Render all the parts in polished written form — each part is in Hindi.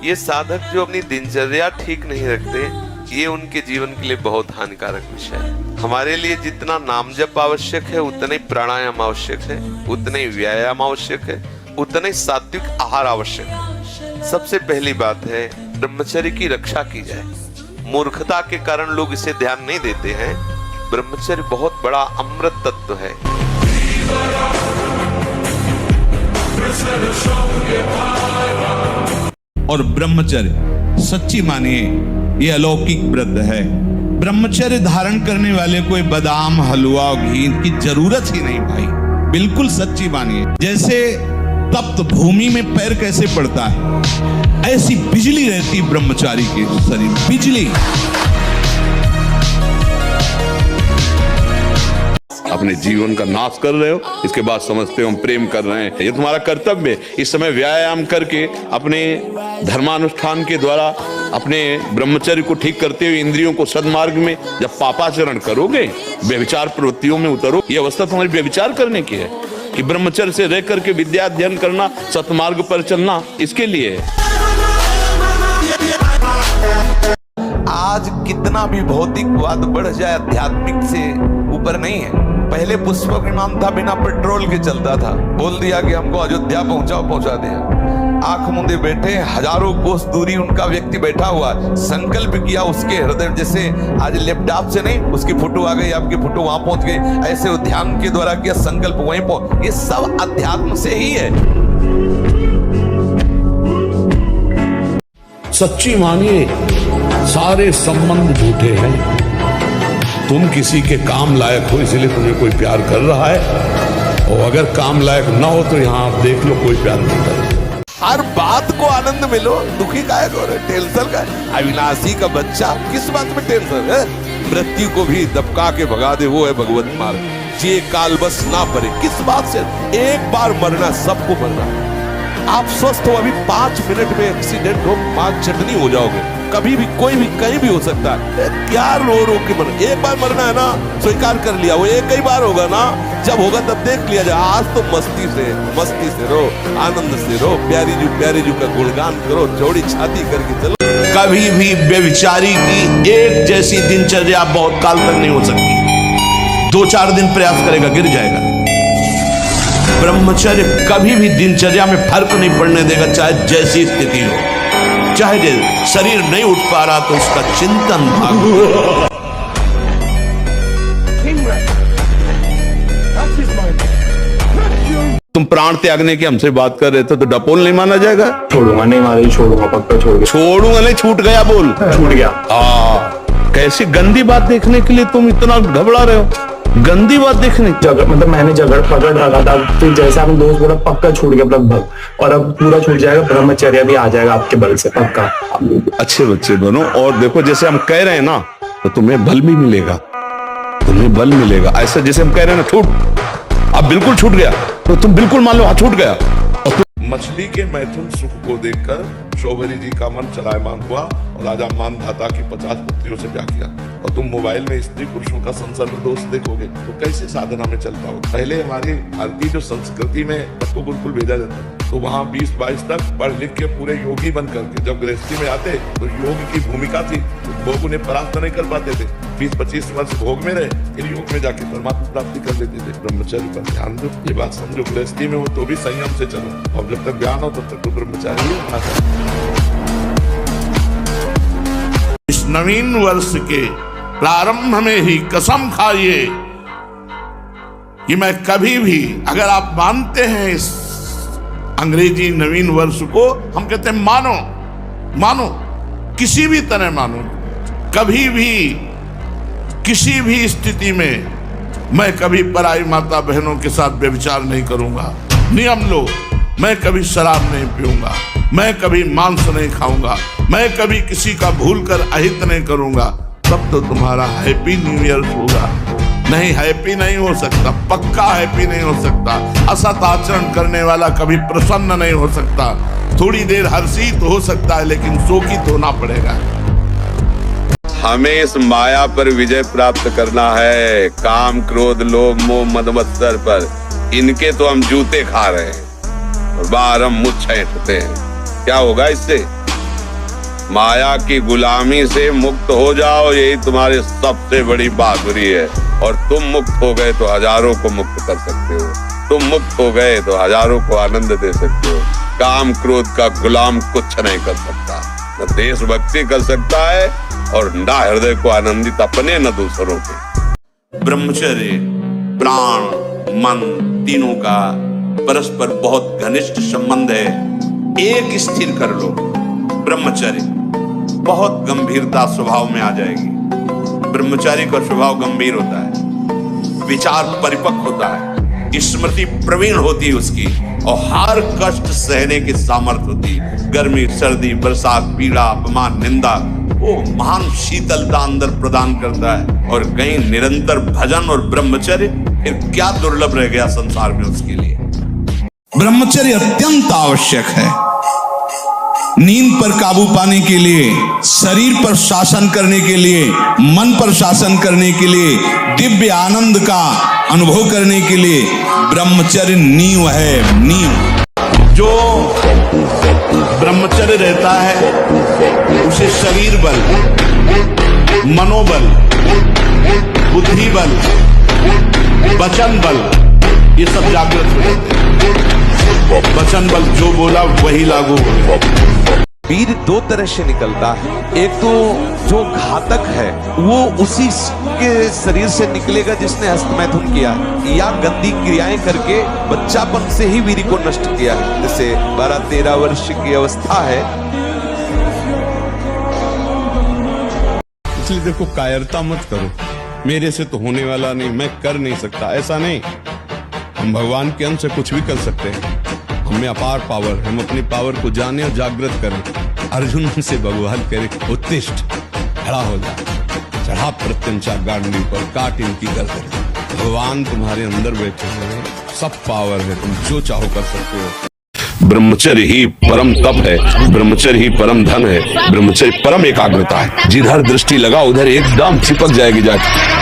ये साधक जो अपनी दिनचर्या ठीक नहीं रखते, ये उनके जीवन के लिए बहुत हानिकारक विषय है। हमारे लिए जितना नाम जप आवश्यक है, उतना ही प्राणायाम आवश्यक है, उतना ही व्यायाम आवश्यक है, उतना ही सात्विक आहार आवश्यक है। सबसे पहली बात है ब्रह्मचर्य की रक्षा की जाए। मूर्खता के कारण लोग इसे ध्यान नहीं देते हैं। ब्रह्मचर्य बहुत बड़ा अमृत तत्व है। और ब्रह्मचर्य सच्ची मानिए ये अलौकिक व्रत है। ब्रह्मचर्य धारण करने वाले कोई बादाम हलवा और घी की जरूरत ही नहीं भाई, बिल्कुल सच्ची मानिए। जैसे तप्त भूमि में पैर कैसे पड़ता है, ऐसी बिजली रहती ब्रह्मचारी के शरीर, बिजली। अपने जीवन का नाश कर रहे हो, इसके बाद समझते हो हम प्रेम कर रहे हैं। ये तुम्हारा कर्तव्य है। इस समय व्यायाम करके अपने धर्मानुष्ठान के द्वारा अपने ब्रह्मचर्य को ठीक करते हुए इंद्रियों को सद्मार्ग में जब पापाचरण करोगे, व्यभिचार प्रवृत्तियों में उतरो, ये अवस्था तुम्हारी व्यभिचार करने की है कि ब्रह्मचर्य से रह करके विद्या अध्ययन करना, सतमार्ग पर चलना, इसके लिए है। आज कितना भी भौतिकवाद बढ़ जाए, आध्यात्मिक से ऊपर नहीं है। पहले पुष्पक विमान था, बिना पेट्रोल के चलता था। बोल दिया कि हमको अयोध्या पहुंचाओ, पहुंचा दिया। आंख मूंदे बैठे, हजारों कोस दूरी उनका व्यक्ति बैठा हुआ, संकल्प किया उसके हृदय, जैसे आज लैपटॉप से नहीं, उसकी फोटो आ गई, आपकी फोटो वहां पहुंच गई, ऐसे ध्यान के द्वारा किया संकल्प वहीं पहुंच। ये सब अध्यात्म से ही है। सच्ची मानिए सारे संबंध झूठे हैं। तुम किसी के काम लायक हो इसलिए तुम्हें कोई प्यार कर रहा है, और अगर काम लायक ना हो तो यहाँ आप देख लो कोई प्यार नहीं कर रहा। हर बात को आनंद मिलो, दुखी काहे हो रहे, टेंशन का। अविनाशी का बच्चा किस बात में टेंशन है? मृत्यु को भी दबका के भगा दे, वो है भगवत मार्ग। ये काल बस ना पड़े, किस बात से? एक बार मरना, सबको मरना। आप स्वस्थ हो, अभी 5 मिनट में एक्सीडेंट हो, 5 चटनी हो जाओगे। कभी भी कोई भी कहीं भी हो सकता है। क्या रो रो के मरना? एक बार मरना है ना, स्वीकार कर लिया, वो एक ही बार होगा ना, जब होगा तब देख लिया जाए। आज तो मस्ती से रो, आनंद से रो, प्यारी जू का गुणगान करो, चौड़ी छाती करके चलो। कभी भी व्यभिचारी की एक जैसी दिनचर्या बहुत काल तक नहीं हो सकती। 2-4 दिन प्रयास करेगा, गिर जाएगा। ब्रह्मचर्य कभी भी दिनचर्या में फर्क नहीं पड़ने देगा, चाहे जैसी स्थिति हो। चाहे शरीर नहीं उठ पा रहा तो उसका चिंतन भागो। तुम प्राण त्यागने की हमसे बात कर रहे थे तो डपोल नहीं माना जाएगा? छोड़ूंगा नहीं, मारे छोड़ूंगा, पक्का छोड़ूंगा नहीं, छूट गया बोल, छूट गया। कैसी गंदी बात देखने के लिए तुम इतना घबरा रहे हो? गंदी बात देखने, मतलब मैंने झगड़ पकड़ रखा था, फिर जैसा हम दोस्त बोला पक्का छूट गया लगभग, और अब पूरा छूट जाएगा। ब्रह्मचर्य भी आ जाएगा आपके बल से, पक्का। अच्छे बच्चे बनो। और देखो जैसे हम कह रहे हैं ना, तो तुम्हें बल भी मिलेगा, तुम्हें बल मिलेगा। ऐसा जैसे हम कह रहे हैं ना, छूट, अब बिल्कुल छूट गया तो तुम बिल्कुल मान लो हाँ छूट गया। मछली के मैथुन सुख को देखकर शोभरी जी का मन चलायमान हुआ और राजा मानधाता की 50 पुत्रियों से ब्याह किया। और तुम मोबाइल में स्त्री पुरुषों का संसर्ग दोष देखोगे तो कैसे साधना में चल पाओगे? पहले हमारी भारतीय जो संस्कृति में सबको गुरुकुल भेजा जाता तो वहाँ 20-22 तक पढ़ लिख के पूरे योगी बन करके जब गृहस्थी में आते तो योग की भूमिका थी, तो भोग उन्हें परास्त नहीं कर पाते थे। 20-25 वर्ष भोग में रहे, फिर योग में जाके परमात्मा प्राप्ति कर लेते थे। ब्रह्मचर्य पर ध्यान दो, ये बात समझो। गृहस्थी में हो तो भी संयम से चलो, और जब तक ज्ञान हो तब तक तो ब्रह्मचारी ही होना चाहिए। इस नवीन वर्ष के प्रारंभ में ही कसम खाइए कि मैं कभी भी, अगर आप मानते हैं इस अंग्रेजी नवीन वर्ष को, हम कहते हैं मानो, किसी भी तरह मानो, कभी भी किसी भी स्थिति में मैं कभी पराई माता बहनों के साथ व्यभिचार नहीं करूंगा। नियम लो, मैं कभी शराब नहीं पीऊंगा, मैं कभी मांस नहीं खाऊंगा, मैं कभी किसी का भूल कर अहित नहीं करूंगा। तब तो तुम्हारा हैप्पी न्यू ईयर होगा। नहीं, हैप्पी नहीं हो सकता, पक्का हैप्पी नहीं हो सकता। असत आचरण करने वाला कभी प्रसन्न नहीं हो सकता। थोड़ी देर हर्षित हो सकता है, लेकिन शोकित होना पड़ेगा। हमें इस माया पर विजय प्राप्त करना है। काम, क्रोध, लोभ, मोह, मद, मत्सर पर, इनके तो हम जूते खा रहे हैं और बाहर हम मुँह छेंटते हैं। क्या होगा इससे? माया की गुलामी से मुक्त हो जाओ, यही तुम्हारी सबसे बड़ी बहादुरी है। और तुम मुक्त हो गए तो हजारों को मुक्त कर सकते हो, तुम मुक्त हो गए तो हजारों को आनंद दे सकते हो। काम क्रोध का गुलाम कुछ नहीं कर सकता, न देशभक्ति कर सकता है और न हृदय को आनंदित अपने न दूसरों के। ब्रह्मचर्य प्राण मन तीनों का परस्पर बहुत घनिष्ठ संबंध है। एक स्थिर कर लो, ब्रह्मचर्य बहुत गंभीरता स्वभाव में आ जाएगी। ब्रह्मचारी का स्वभाव गंभीर होता है, विचार परिपक्व होता है, स्मृति प्रवीण होती है उसकी, और हर कष्ट सहने की सामर्थ्य होती है। गर्मी सर्दी बरसात पीड़ा अपमान निंदा, वो महान शीतलता अंदर प्रदान करता है। और कहीं निरंतर भजन और ब्रह्मचर्य, फिर क्या दुर्लभ रह गया संसार में उसके लिए। ब्रह्मचर्य अत्यंत आवश्यक है। नींद पर काबू पाने के लिए, शरीर पर शासन करने के लिए, मन पर शासन करने के लिए, दिव्य आनंद का अनुभव करने के लिए ब्रह्मचर्य नींव है, नींव। जो ब्रह्मचर्य रहता है उसे शरीर बल, मनोबल, बुद्धि बल, वचन बल, ये सब जागृत हो जाते हैं। वचन बल जो बोला वही लागू हो। वीर दो तरह से निकलता है, एक तो जो घातक है वो उसी के शरीर से निकलेगा जिसने हस्तमैथुन किया है या गंदी क्रियाएं करके बच्चापन से ही वीर को नष्ट किया है। जैसे 12-13 वर्ष की अवस्था है। इसलिए देखो, कायरता मत करो, मेरे से तो होने वाला नहीं, मैं कर नहीं सकता, ऐसा नहीं। हम भगवान के अंश से कुछ भी कर सकते हैं, हमें अपार पावर, हम अपनी पावर को जाने और जागृत करें। अर्जुन से भगवान करे उत्तिष्ठ, खड़ा हो जा, चढ़ा प्रत्यंचा गांडी पर, काट इनकी गर्दन। भगवान तुम्हारे अंदर बैठे हैं, सब पावर है, तुम जो चाहो कर सकते हो। ब्रह्मचर्य ही परम तप है, ब्रह्मचर्य ही परम धन है, ब्रह्मचर्य परम एकाग्रता है। जिधर दृष्टि लगा उधर एकदम चिपक जाएगी जाके।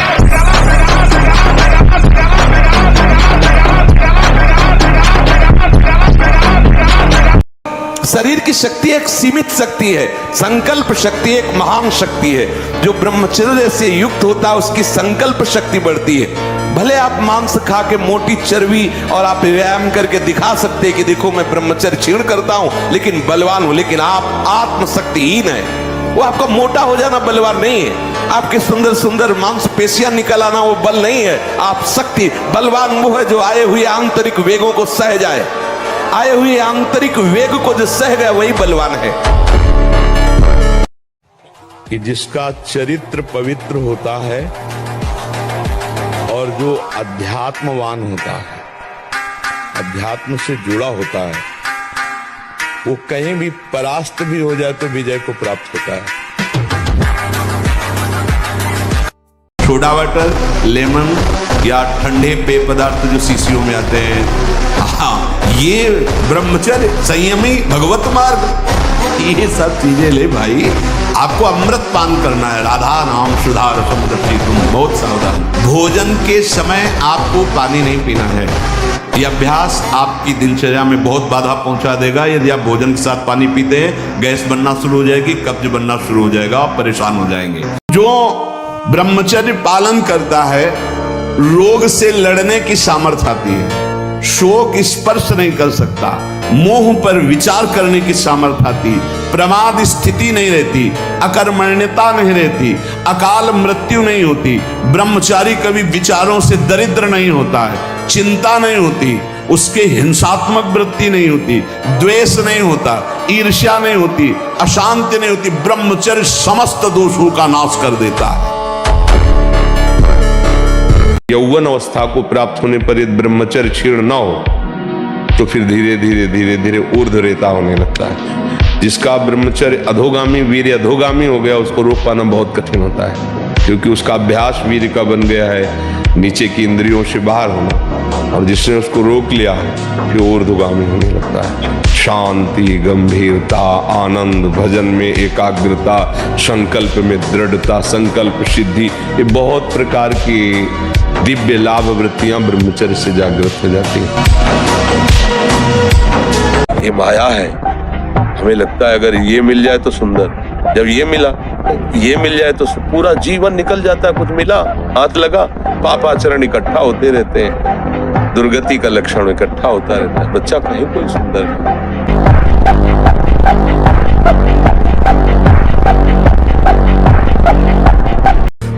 शरीर की शक्ति एक सीमित शक्ति है, संकल्प शक्ति एक महान शक्ति है। जो ब्रह्मचर्य से युक्त होता है उसकी संकल्प शक्ति बढ़ती है। भले आप मांस खा के मोटी चर्बी और आप व्यायाम करके दिखा सकते हैं कि देखो मैं ब्रह्मचर्य क्षीण करता हूं लेकिन बलवान हूं, लेकिन आप आत्मशक्तिहीन है। वो आपका मोटा हो जाना बलवान नहीं है, आपके सुंदर सुंदर मांसपेशियां निकल आना वो बल नहीं है। आप शक्ति बलवान वो है जो आए हुए आंतरिक वेगों को सह जाए, आए हुए आंतरिक वेग को जो सह गया वही बलवान है। कि जिसका चरित्र पवित्र होता है और जो अध्यात्मवान होता है, अध्यात्म से जुड़ा होता है, वो कहीं भी परास्त भी हो जाए तो विजय को प्राप्त होता है। सोडा वाटर, लेमन या ठंडे पेय पदार्थ जो शीशियों में आते हैं, हाँ, ये ब्रह्मचर्य, संयमी, भगवत मार्ग, ये सब चीजें ले भाई। आपको अमृत पान करना है, राधा नाम सुधा रसम रसी तुम, बहुत सावधान। भोजन के समय आपको पानी नहीं पीना है। यह अभ्यास आपकी दिनचर्या में बहुत बाधा पहुंचा देगा। यदि आप भोजन के साथ पानी पीते हैं, गैस बनना शुरू हो जाएगी, कब्ज बनना शुरू हो जाएगा, आप परेशान हो जाएंगे। जो ब्रह्मचर्य पालन करता है, रोग से लड़ने की सामर्थ्य आती है, शोक स्पर्श नहीं कर सकता, मोह पर विचार करने की सामर्थ्य आती, प्रमाद स्थिति नहीं रहती, अकर्मण्यता नहीं रहती, अकाल मृत्यु नहीं होती। ब्रह्मचारी कभी विचारों से दरिद्र नहीं होता है, चिंता नहीं होती, उसके हिंसात्मक वृत्ति नहीं होती, द्वेष नहीं होता, ईर्ष्या नहीं होती, अशांति नहीं होती। ब्रह्मचर्य समस्त दोषों का नाश कर देता है। यौवन अवस्था को प्राप्त होने पर यदि ब्रह्मचर्य क्षीण न हो तो फिर धीरे धीरे धीरे धीरे ऊर्ध्वरेता होने लगता है। जिसका ब्रह्मचर्य अधोगामी वीर्य अधोगामी हो गया, उसको रोक पाना बहुत कठिन होता है, क्योंकि उसका अभ्यास वीर्य का बन गया है नीचे की इंद्रियों से बाहर होना, और जिसने उसको रोक लिया फिर ऊर्ध्वगामी होने लगता है। शांति, गंभीरता, आनंद, भजन में एकाग्रता, संकल्प में दृढ़ता, संकल्प सिद्धि, ये बहुत प्रकार की दिव्य लाभ वृत्तियां ब्रह्मचर्य से जागृत हो जाती हैं। ये माया है, हमें लगता है अगर ये मिल जाए तो सुंदर, जब ये मिला, ये मिल जाए तो पूरा जीवन निकल जाता है। कुछ मिला, हाथ लगा, पापाचरण इकट्ठा होते रहते हैं, दुर्गति का लक्षण इकट्ठा होता रहता है। बच्चा कहीं कोई सुंदर नहीं।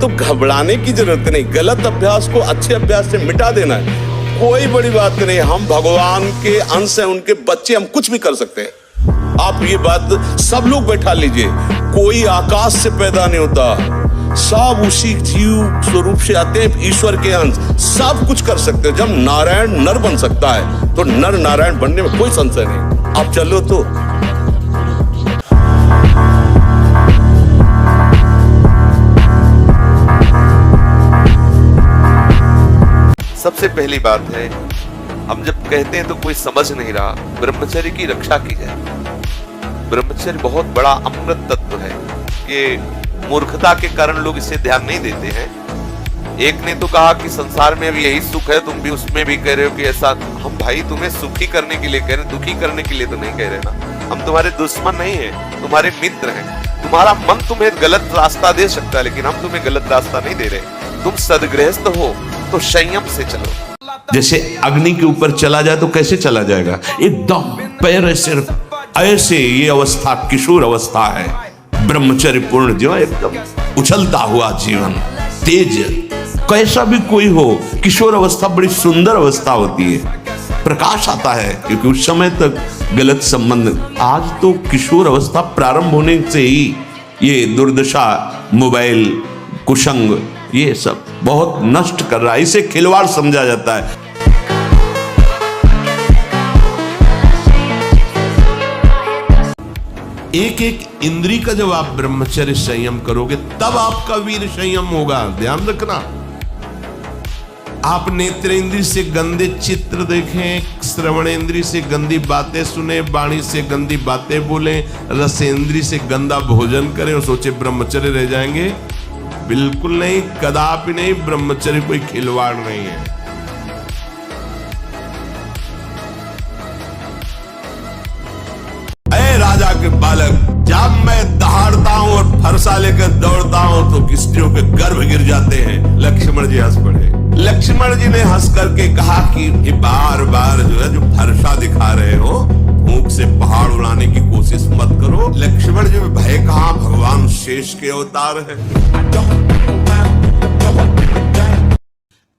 तो घबराने की जरूरत नहीं, गलत अभ्यास को अच्छे अभ्यास से मिटा देना है, कोई बड़ी बात नहीं। हम भगवान के अंश हैं, उनके बच्चे, हम कुछ भी कर सकते हैं। आप ये बात सब लोग बैठा लीजिए, कोई आकाश से पैदा नहीं होता, सब उसी जीव स्वरूप से आते हैं, ईश्वर के अंश, सब कुछ कर सकते हैं। जब नारायण नर बन सकता है तो नर नारायण बनने में कोई संशय नहीं। आप चलो तो सबसे पहली बात है, हम जब कहते हैं तो कोई समझ नहीं रहा, ब्रह्मचर्य की रक्षा की जाए। ब्रह्मचर्य बहुत बड़ा अमृत तत्व है कि मूर्खता के कारण लोग इसे ध्यान नहीं देते हैं। एक ने तो कहा कि संसार में अभी यही सुख है, तुम भी उसमें भी कह रहे हो कि ऐसा। हम भाई तुम्हें सुखी करने के लिए कह रहे हैं, दुखी करने के लिए तो नहीं कह रहे ना। हम तुम्हारे दुश्मन नहीं है, तुम्हारे मित्र हैं। तुम्हारा मन तुम्हें गलत रास्ता दे सकता है, लेकिन हम तुम्हें गलत रास्ता नहीं दे रहे। तुम सदगृहस्थ हो तो संयम से चलो। जैसे अग्नि के ऊपर चला जाए तो कैसे चला जाएगा, एकदम पैर सिर्फ ऐसे। ये अवस्था किशोर अवस्था है, ब्रह्मचर्य पूर्ण जीवन, एकदम उछलता हुआ जीवन, तेज। कैसा भी कोई हो, किशोर अवस्था बड़ी सुंदर अवस्था होती है, प्रकाश आता है, क्योंकि उस समय तक गलत संबंध। आज तो किशोर अवस्था प्रारंभ होने से ही ये दुर्दशा, मोबाइल, कुसंग, ये सब बहुत नष्ट कर रहा है। इसे खिलवाड़ समझा जाता है। एक एक इंद्री का जब आप ब्रह्मचर्य संयम करोगे तब आपका वीर संयम होगा। ध्यान रखना, आप नेत्रेंद्री से गंदे चित्र देखें, श्रवणेंद्री से गंदी बातें सुने, वाणी से गंदी बातें बोले, रसेंद्री से गंदा भोजन करें और सोचे ब्रह्मचर्य रह जाएंगे। बिल्कुल नहीं, कदापि नहीं। ब्रह्मचर्य कोई खिलवाड़ नहीं है। ऐ राजा के बालक, जब मैं दहाड़ता हूं और फरसा लेकर दौड़ता हूं तो स्त्रियों के गर्भ गिर जाते हैं। लक्ष्मण जी हंस पड़े। लक्ष्मण जी ने हंस करके कहा कि बार बार जो है जो फरसा दिखा रहे हो, भूख से पहाड़ उड़ाने की कोशिश मत करो। लक्ष्मण जी में भय कहां, भगवान शेष के अवतार है।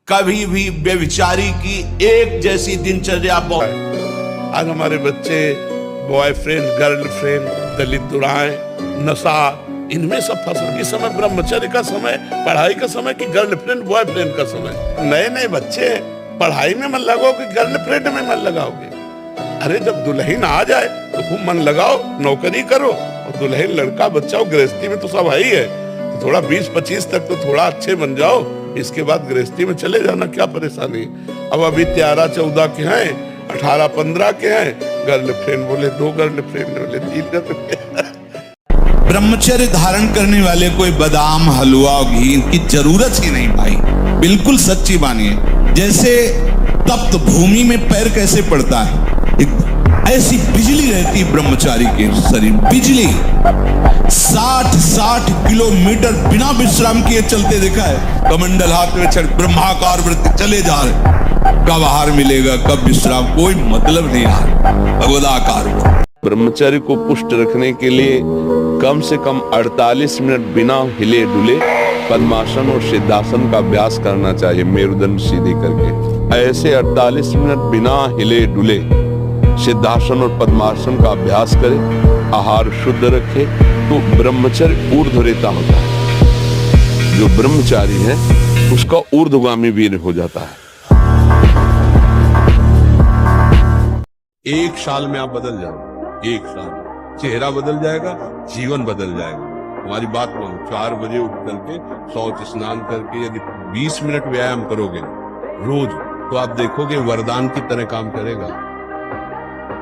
कभी भी व्यभिचारी की एक जैसी दिनचर्या। आज हमारे बच्चे बॉयफ्रेंड, गर्लफ्रेंड, दलित दुराएं, नशा, इनमें सब फसल। इस समय ब्रह्मचर्य का समय, पढ़ाई का समय कि गर्लफ्रेंड बॉयफ्रेंड का समय। नए नए बच्चे पढ़ाई में मन लगाओ कि गर्लफ्रेंड में मन लगाओगे? अरे जब दुल्हन आ जाए तो खूब मन लगाओ, नौकरी करो, और दुल्हन लड़का बच्चा हो, गृहस्थी में तो सब है ही है। तो थोड़ा 20-25 तक तो थोड़ा अच्छे बन जाओ, इसके बाद गृहस्थी में चले जाना, क्या परेशानी। अब अभी 13-14 के हैं, 18-15 के हैं, गर्लफ्रेंड बोले 2 गर्लफ्रेंड बोले 3 गर्लफ्रेंड। ब्रह्मचर्य धारण करने वाले कोई बादाम, हलवा और घी की जरूरत ही नहीं भाई, बिल्कुल सच्ची मानिए। जैसे तप्त भूमि में पैर कैसे पड़ता है, ऐसी बिजली रहती ब्रह्मचारी के शरीर। बिजली 60 किलोमीटर बिना विश्राम किए चलते देखा है। कमंडल हाथ में चढ़ ब्रह्माकार वृत्ति चले जा रहे। कब आहार मिलेगा, कब विश्राम, कोई मतलब नहीं। भगवदाकार ब्रह्मचर्य को पुष्ट रखने के लिए कम से कम 48 मिनट बिना हिले डुले पद्मासन और सिद्धासन का अभ्यास करना चाहिए, मेरुदंड सीधी करके। ऐसे 48 मिनट बिना हिले डुले सिद्धासन और पद्मासन का अभ्यास करें, आहार शुद्ध रखे, तो ब्रह्मचर्य ऊर्ध्वरेता होता है। जो ब्रह्मचारी है उसका ऊर्ध्वगामी वीर हो जाता है। एक साल में आप बदल जाओ, एक साल चेहरा बदल जाएगा, जीवन बदल जाएगा। हमारी बात मानो, 4 बजे उठ करके शौच स्नान करके यदि 20 मिनट व्यायाम करोगे रोज, तो आप देखोगे वरदान की तरह काम करेगा।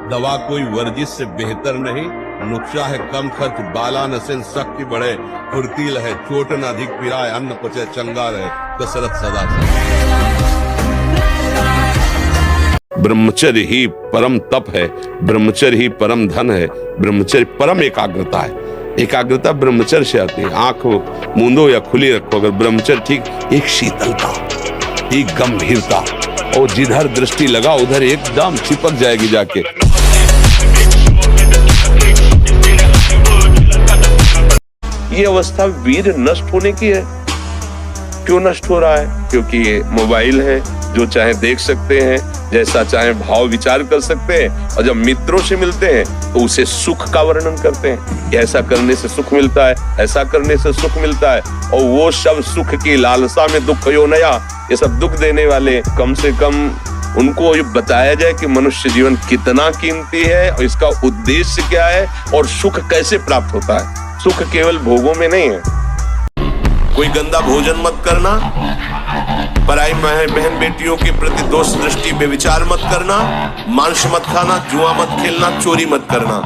दवा कोई वर्जिश से बेहतर नहीं, नुक्शा है कम खर्च, बाला नसेन शक्ति बढ़े, फुर्तील है, चोट न अधिक पिराए, अन्न पचे चंगा रहे, कसरत सदा सदा। ब्रह्मचर्य ही परम तप है, ब्रह्मचर्य ही परम धन है, ब्रह्मचर्य परम एकाग्रता है। एकाग्रता ब्रह्मचर्य से आती है। आंख मूंदो या खुली रखो, अगर ब्रह्मचर्य ठीक, एक शीतलता, एक गंभीरता, और जिधर दृष्टि लगा उधर एकदम चिपक जाएगी जाके। ये अवस्था वीर नष्ट होने की है। क्यों नष्ट हो रहा है? क्योंकि ये मोबाइल है, जो चाहे देख सकते हैं, जैसा चाहे भाव विचार कर सकते हैं, और जब मित्रों से मिलते हैं तो उसे सुख का वर्णन करते हैं, ऐसा करने से सुख मिलता है, ऐसा करने से सुख मिलता है, और वो सब सुख की लालसा में दुख यो नया, ये सब दुख देने वाले, कम से कम उनको ये बताया जाए कि मनुष्य जीवन कितना कीमती है और इसका उद्देश्य क्या है और सुख कैसे प्राप्त होता है। सुख केवल भोगों में नहीं है। कोई गंदा भोजन मत करना, पराई बहन बेटियों के प्रति दोष दृष्टि बेविचार मत करना, मांस मत खाना, जुआ मत खेलना, चोरी मत करना।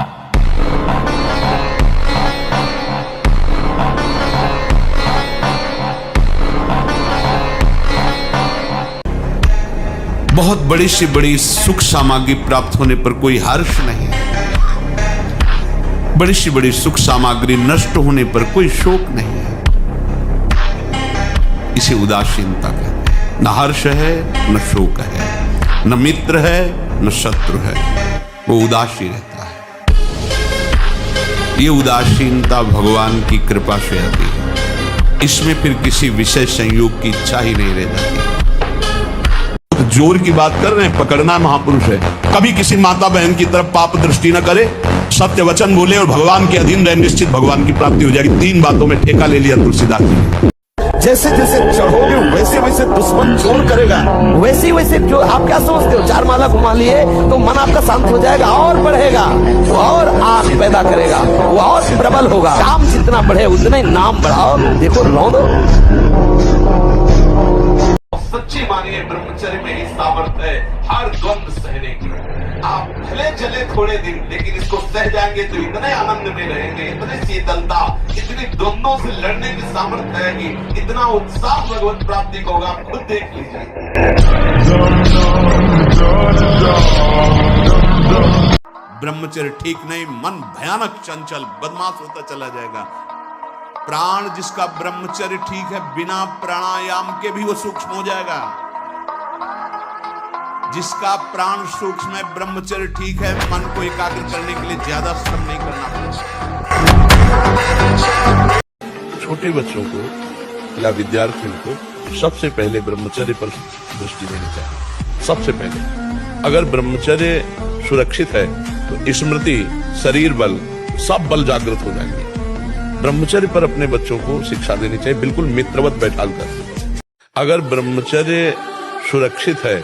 बहुत बड़ी से बड़ी सुख सामग्री प्राप्त होने पर कोई हर्ष नहीं है, बड़ी से बड़ी सुख सामग्री नष्ट होने पर कोई शोक नहीं है। इसे उदासीनता कहते हैं। न हर्ष है, न शोक है, न मित्र है, न शत्रु है, वो उदासी रहता है। ये उदासीनता भगवान की कृपा से आती है। इसमें फिर किसी विषय संयोग की इच्छा ही नहीं रह जाती। जोर की बात कर रहे हैं, पकड़ना महापुरुष है। कभी किसी माता बहन की तरफ पाप दृष्टि न करे, सत्य वचन बोले और भगवान के अधीन रहे, निश्चित भगवान की प्राप्ति हो जाएगी। 3 बातों में ठेका ले लिया तुलसीदास जी। जैसे जैसे चढ़ोगे वैसे वैसे दुश्मन जोर करेगा, वैसे वैसे जो आप क्या समझते हो, 4 माला घुमा लिए तो मन आपका शांत हो जाएगा और बढ़ेगा, वो और आग पैदा करेगा, वो और प्रबल होगा। काम जितना बढ़े उतना ही नाम बढ़ाओ। देखो रौंदो। सच्ची मानिए ब्रह्मचर्य में ही सामर्थ्य है हर द्वंद सहने की। आप भले चले थोड़े दिन, लेकिन इसको सह जाएंगे तो इतने आनंद में रहेंगे, इतनी शीतलता, इतनी द्वंद्वों से लड़ने की सामर्थ्य है कि इतना उत्साह भगवत प्राप्ति को होगा। आप खुद देख लीजिए। ब्रह्मचर्य ठीक नहीं, मन भयानक चंचल बदमाश होता चला जाएगा। प्राण जिसका ब्रह्मचर्य ठीक है, बिना प्राणायाम के भी वो सूक्ष्म हो जाएगा। जिसका प्राण सूक्ष्म है, ब्रह्मचर्य ठीक है, मन को एकाग्र करने के लिए ज्यादा श्रम नहीं करना पड़ेगा। छोटे बच्चों को या विद्यार्थियों को सबसे पहले ब्रह्मचर्य पर दृष्टि देनी चाहिए। सबसे पहले अगर ब्रह्मचर्य सुरक्षित है तो स्मृति, शरीर बल, सब बल जागृत हो जाएंगे। ब्रह्मचर्य पर अपने बच्चों को शिक्षा देनी चाहिए, बिल्कुल मित्रवत बैठाल कर। अगर ब्रह्मचर्य सुरक्षित है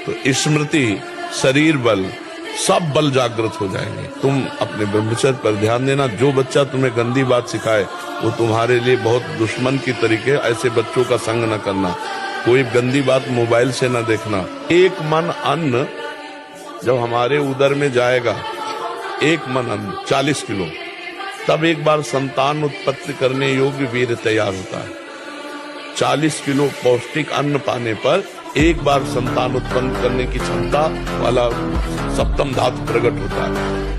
तो स्मृति, शरीर बल, सब बल जागृत हो जाएंगे। तुम अपने ब्रह्मचर्य पर ध्यान देना। जो बच्चा तुम्हें गंदी बात सिखाए वो तुम्हारे लिए बहुत दुश्मन की तरीके, ऐसे बच्चों का संग न करना। कोई गंदी बात मोबाइल से न देखना। एक मन अन्न जब हमारे उदर में जाएगा, एक मन अन्न 40 किलो, तब एक बार संतान उत्पत्ति करने योग्य वीर्य तैयार होता है। 40 किलो पौष्टिक अन्न पाने पर एक बार संतान उत्पन्न करने की क्षमता वाला सप्तम धातु प्रकट होता है।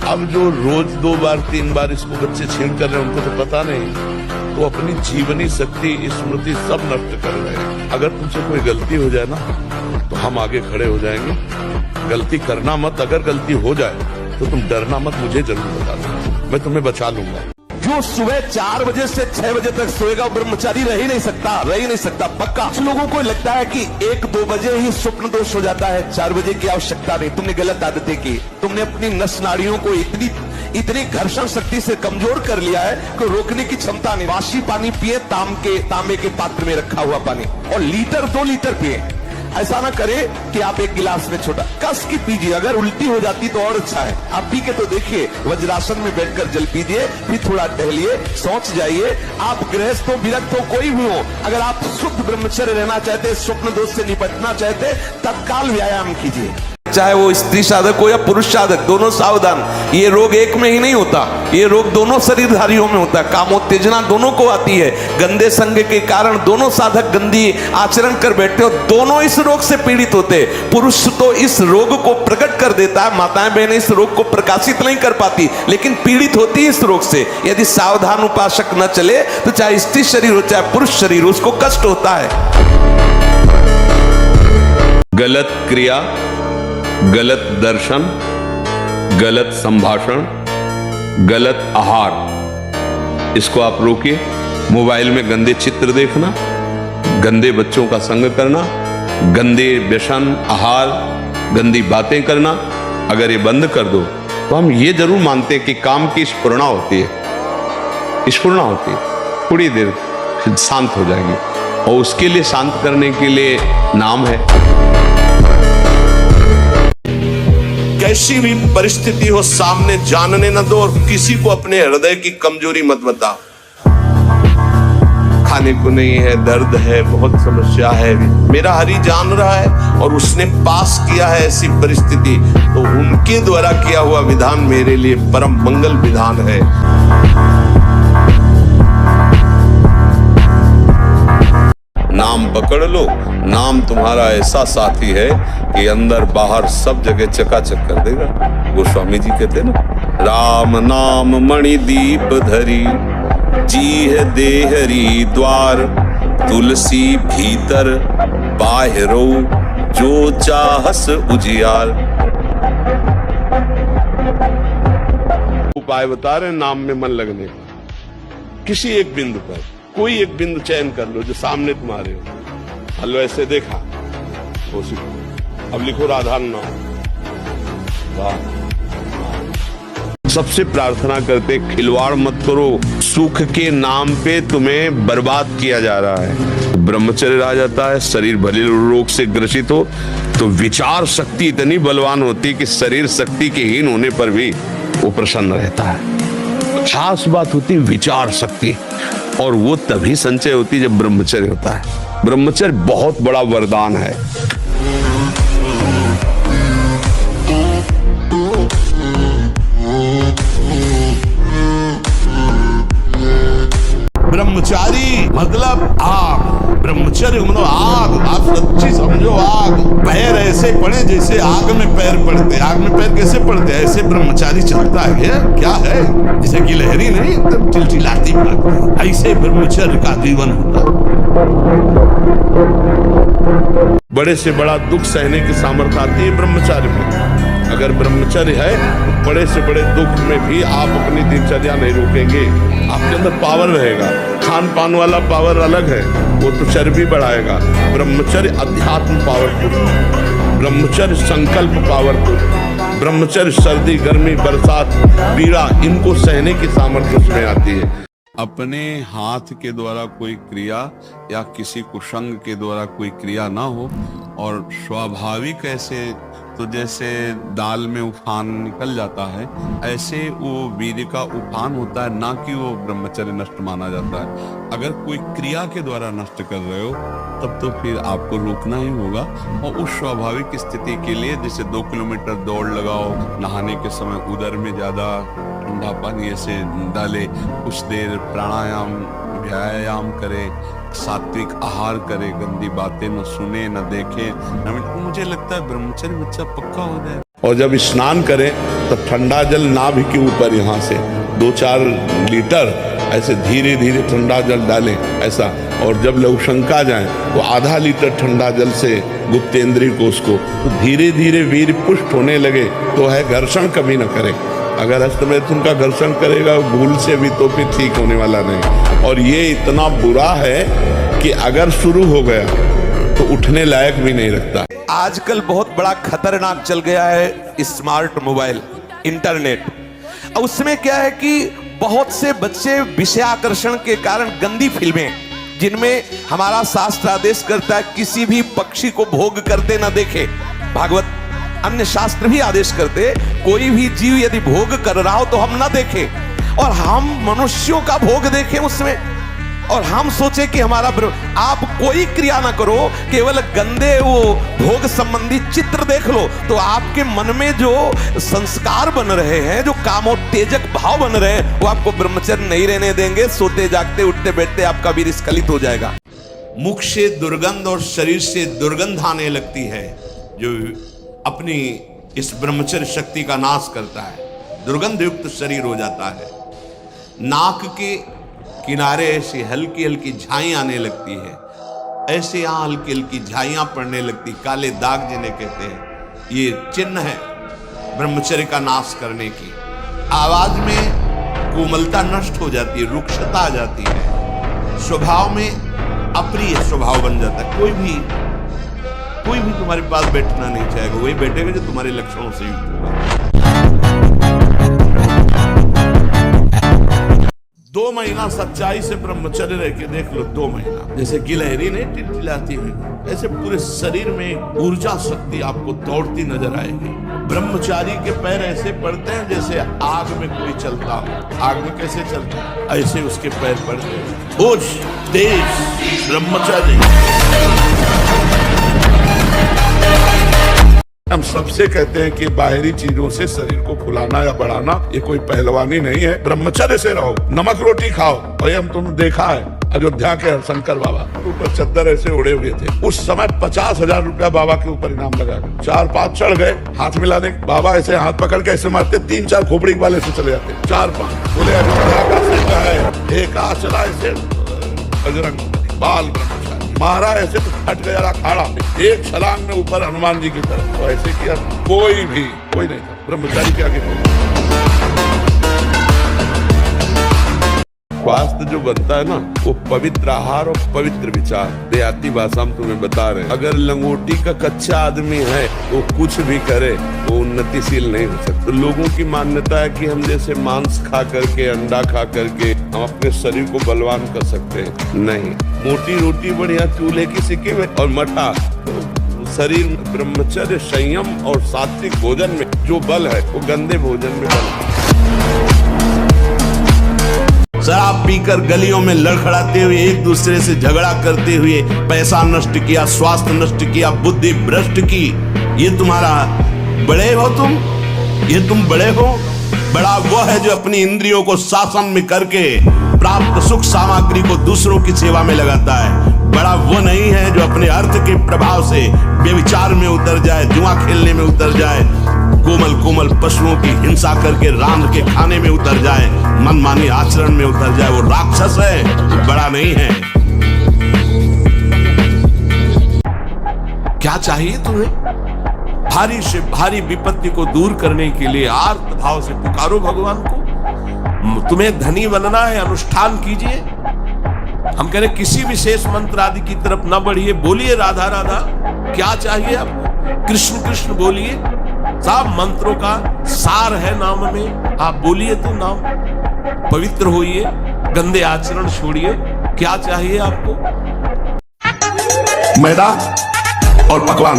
अब जो रोज 2 बार 3 बार इसको बच्चे छीन कर रहे हैं, उनको तो पता नहीं, तो अपनी जीवनी शक्ति, स्मृति सब नष्ट कर रहे हैं। अगर तुमसे कोई गलती हो जाए ना तो हम आगे खड़े हो जाएंगे। गलती करना मत, अगर गलती हो जाए तो तुम डरना मत, मुझे जरूर बता दो, मैं तुम्हें बचा लूंगा। जो सुबह 4 बजे से 6 बजे तक सोएगा ब्रह्मचारी रह ही नहीं सकता पक्का। कुछ लोगों को लगता है कि 1-2 बजे ही स्वप्न दोष हो जाता है, 4 बजे की आवश्यकता नहीं। तुमने गलत आदतें की, तुमने अपनी नस नाड़ियों को इतनी घर्षण शक्ति से कमजोर कर लिया है कि रोकने की क्षमता नहीं। वासी पानी पिए, तांबे के पात्र में रखा हुआ पानी, और लीटर 2 लीटर पिए। ऐसा ना करे कि आप एक गिलास में छोटा कस की पीजिए। अगर उल्टी हो जाती तो और अच्छा है। आप पी के तो देखिए, वज्रासन में बैठकर जल पीजिए, फिर थोड़ा टहलिए, सोच जाइए। आप गृहस्थ हो, विरक्त हो, कोई भी हो, अगर आप शुद्ध ब्रह्मचर्य रहना चाहते, स्वप्न दोष से निपटना चाहते, तत्काल व्यायाम कीजिए। चाहे वो स्त्री साधक हो या पुरुष साधक, दोनों सावधान। ये रोग एक में ही नहीं होता, ये रोग दोनों शरीरधारियों में होता है। कामोत्तेजना दोनों को आती है। गंदे संग के कारण दोनों साधक गंदी आचरण कर बैठते हो, दोनों इस रोग से पीड़ित होते। पुरुष तो इस रोग को प्रकट कर देता है, माताएं बहनें इस रोग को प्रकाशित नहीं कर पाती, लेकिन पीड़ित होती है इस रोग से। यदि सावधान उपासक न चले तो चाहे स्त्री शरीर हो चाहे पुरुष शरीर, उसको कष्ट होता है। गलत क्रिया, गलत दर्शन, गलत संभाषण, गलत आहार, इसको आप रोकिए। मोबाइल में गंदे चित्र देखना, गंदे बच्चों का संग करना, गंदे व्यसन, आहार, गंदी बातें करना, अगर ये बंद कर दो तो हम ये जरूर मानते हैं कि काम की स्फुरणा होती है, स्फुरणा होती है, थोड़ी देर शांत हो जाएगी। और उसके लिए शांत करने के लिए नाम है। कैसी भी परिस्थिति हो सामने जानने न दो, और किसी को अपने हृदय की कमजोरी मत बताओ। खाने को नहीं है, दर्द है, बहुत समस्या है, मेरा हरि जान रहा है और उसने पास किया है ऐसी परिस्थिति, तो उनके द्वारा किया हुआ विधान मेरे लिए परम मंगल विधान है। नाम पकड़ लो, नाम तुम्हारा ऐसा साथी है कि अंदर बाहर सब जगह चकाचक कर देगा। गोस्वामी जी कहते ना, राम नाम मणि दीप धरी, जी है देहरी द्वार, तुलसी भीतर बाहरो जो चाहस उजियार। उपाय बता रहे नाम में मन लगने का। किसी एक बिंदु पर कोई एक बिंदु चयन कर लो जो सामने तुम्हारे हो। हलो ऐसे देखा, वो सीखो। अब लिखो राधा नाम। वाह। सबसे प्रार्थना करते खिलवाड़ मत करो, सुख के नाम पे तुम्हें बर्बाद किया जा रहा है। ब्रह्मचर्य आ जाता है, शरीर भले रोग से ग्रसित हो तो विचार शक्ति इतनी बलवान होती कि शरीर शक्ति के हीन होने पर भी वो प्रसन्न रहता है। खास बात होती विचार शक्ति, और वो तभी संचय होती जब ब्रह्मचर्य होता है। ब्रह्मचर्य बहुत बड़ा वरदान है। ब्रह्मचारी मतलब आग, ब्रह्मचर्य मतलब आग। आप सच्ची समझो आग। पैर ऐसे पड़े जैसे आग में पैर पड़ते। आग में पैर कैसे पड़ते? ऐसे ब्रह्मचारी चलता है। क्या है? जैसे कि लहरी नहीं, एकदम चिलचिलाती बात। ऐसे ब्रह्मचर्य का जीवन होता है। बड़े से बड़ा दुख सहने की सामर्थ्य आती है ब्रह्मचार्य में। अगर ब्रह्मचर्य है तो बड़े से बड़े दुख में भी आप अपनी दिनचर्या नहीं रोकेंगे। आपके अंदर पावर रहेगा। खान पान वाला पावर अलग है, वो तो चर्बी बढ़ाएगा। ब्रह्मचर्य अध्यात्म पावरफुल, ब्रह्मचर्य संकल्प पावरफुल, ब्रह्मचर्य सर्दी गर्मी बरसात पीड़ा इनको सहने की सामर्थ्य उसमें आती है। अपने हाथ के द्वारा कोई क्रिया या किसी कुसंग के द्वारा कोई क्रिया ना हो, और स्वाभाविक ऐसे तो जैसे दाल में उफान निकल जाता है, ऐसे वो वीर्य का उफान होता है, ना कि वो ब्रह्मचर्य नष्ट माना जाता है। अगर कोई क्रिया के द्वारा नष्ट कर रहे हो तब तो फिर आपको रोकना ही होगा। और उस स्वाभाविक स्थिति के लिए जैसे 2 किलोमीटर दौड़ लगाओ, नहाने के समय उदर में ज्यादा ठंडा पानी ऐसे डाले, कुछ देर प्राणायाम व्यायाम करे, सात्विक आहार करे, गंदी बातें न सुने न देखे, मुझे लगता है ब्रह्मचर्य बच्चा पक्का हो जाए। और जब स्नान करें तो ठंडा जल नाभि के ऊपर यहाँ से 2-4 लीटर ऐसे धीरे धीरे ठंडा जल डालें ऐसा। और जब लघुशंका जाए तो आधा लीटर ठंडा जल से गुप्तेंद्रिय कोष को तो धीरे धीरे वीर पुष्ट होने लगे तो है घर्षण कभी न करे। अगर हस्तमैथुन का घर्षण करेगा भूल से भी तो फिर ठीक होने वाला नहीं। और ये इतना बुरा है कि अगर शुरू हो गया तो उठने लायक भी नहीं रखता। आजकल बहुत बड़ा खतरनाक चल गया है स्मार्ट मोबाइल, इंटरनेट। और उसमें क्या है कि बहुत से बच्चे विषयाकर्षण के कारण गंदी फिल्में, जिनमें हमारा शास्त्र आदेश करता है किसी भी पक्षी को भोग करते ना देखे। भागवत अन्य शास्त्र भी आदेश करते कोई भी जीव यदि भोग कर रहा हो तो हम ना देखें, और हम मनुष्यों का भोग देखें उसमें। और हम सोचे कि हमारा आप कोई क्रिया ना करो, केवल गंदे वो भोग संबंधी चित्र देख लो तो आपके मन में जो संस्कार बन रहे हैं, जो कामोत्तेजक भाव बन रहे हैं, वो आपको ब्रह्मचर्य नहीं रहने देंगे। सोते जागते उठते बैठते आपका वीर्य स्खलित हो जाएगा। मुख से दुर्गंध और शरीर से दुर्गंध आने लगती है, जो अपनी इस ब्रह्मचर्य शक्ति का नाश करता है। दुर्गंध युक्त शरीर हो जाता है। नाक के किनारे ऐसी हल्की हल्की झाई आने लगती है, ऐसे यहां हल्की हल्की झाइयां पड़ने लगती, काले दाग जिन्हें कहते हैं, ये चिन्ह है ब्रह्मचर्य का नाश करने की। आवाज में कोमलता नष्ट हो जाती है, रुक्षता आ जाती है, स्वभाव में अप्रिय स्वभाव बन जाता है। कोई भी तुम्हारे पास बैठना नहीं चाहेगा, वही बैठेगा जो तुम्हारे लक्षणों से युक्त होगा। 2 महीना सच्चाई से ब्रह्मचर्य रह के देख लो। 2 महीना जैसे गिलहरी नहीं टिलटिलाती हुई, ऐसे पूरे शरीर में ऊर्जा शक्ति आपको दौड़ती नजर आएगी। ब्रह्मचारी के पैर ऐसे पड़ते हैं जैसे आग में कोई चलता हो। आग में कैसे चलता है, ऐसे उसके पैर पड़ते हैं। होश, तेज ब्रह्मचारी। हम सबसे कहते हैं कि बाहरी चीजों से शरीर को फुलाना या बढ़ाना ये कोई पहलवानी नहीं है। ब्रह्मचर्य से रहो, नमक रोटी खाओ। और हम तुम देखा है अयोध्या के शंकर बाबा ऊपर चद्दर ऐसे उड़े हुए थे, उस समय 50,000 रुपया बाबा के ऊपर इनाम लगा। 4-5 चढ़ गए, हाथ मिलाने बाबा ऐसे हाथ पकड़ के ऐसे मारते, 3-4 खोपड़ी वाले से चले जाते। 4-5 बोले अयोध्या का सिक्का है, एक आचरा ऐसे बजरंग बाल मारा, ऐसे तो फट गया अखाड़ा, एक छलांग में ऊपर हनुमान जी की तरफ। तो ऐसे किया, कोई नहीं था ब्रह्मचारी के आगे। स्वास्थ्य जो बनता है ना, वो पवित्र आहार और पवित्र विचार। देहाती भाषा में तुम्हें बता रहे हैं, अगर लंगोटी का कच्चा आदमी है वो कुछ भी करे वो उन्नतिशील नहीं हो सकता। तो लोगों की मान्यता है कि हम जैसे मांस खा करके, अंडा खा करके हम अपने शरीर को बलवान कर सकते हैं। नहीं, मोटी रोटी बढ़िया चूल्हे की सिक्की में और मठा शरीर में। ब्रह्मचर्य, संयम और सात्विक भोजन में जो बल है वो गंदे भोजन में बल है। शराब पीकर गलियों में लड़खड़ाते हुए, एक दूसरे से झगड़ा करते हुए पैसा नष्ट किया, स्वास्थ्य नष्ट किया, बुद्धि भ्रष्ट की। ये तुम्हारा बड़े हो तुम बड़े हो। बड़ा वो है जो अपनी इंद्रियों को शासन में करके प्राप्त सुख सामग्री को दूसरों की सेवा में लगाता है। बड़ा वो नहीं है जो अपने अर्थ के प्रभाव से व्यभिचार में उतर जाए, जुआ खेलने में उतर जाए, कोमल पशुओं की हिंसा करके रांध के खाने में उतर जाए, मनमानी आचरण में उतर जाए। वो राक्षस है, बड़ा नहीं है। क्या चाहिए तुम्हें? भारी से भारी विपत्ति को दूर करने के लिए आर्त भाव से पुकारो भगवान को। तुम्हें धनी बनना है, अनुष्ठान कीजिए। हम कह रहे किसी विशेष मंत्र आदि की तरफ न बढ़िए, बोलिए राधा राधा। क्या चाहिए आपको? कृष्ण कृष्ण बोलिए। सब मंत्रों का सार है नाम में, आप बोलिए तो नाम। पवित्र होइए, गंदे आचरण छोड़िए। क्या चाहिए आपको? मैदा और पकवान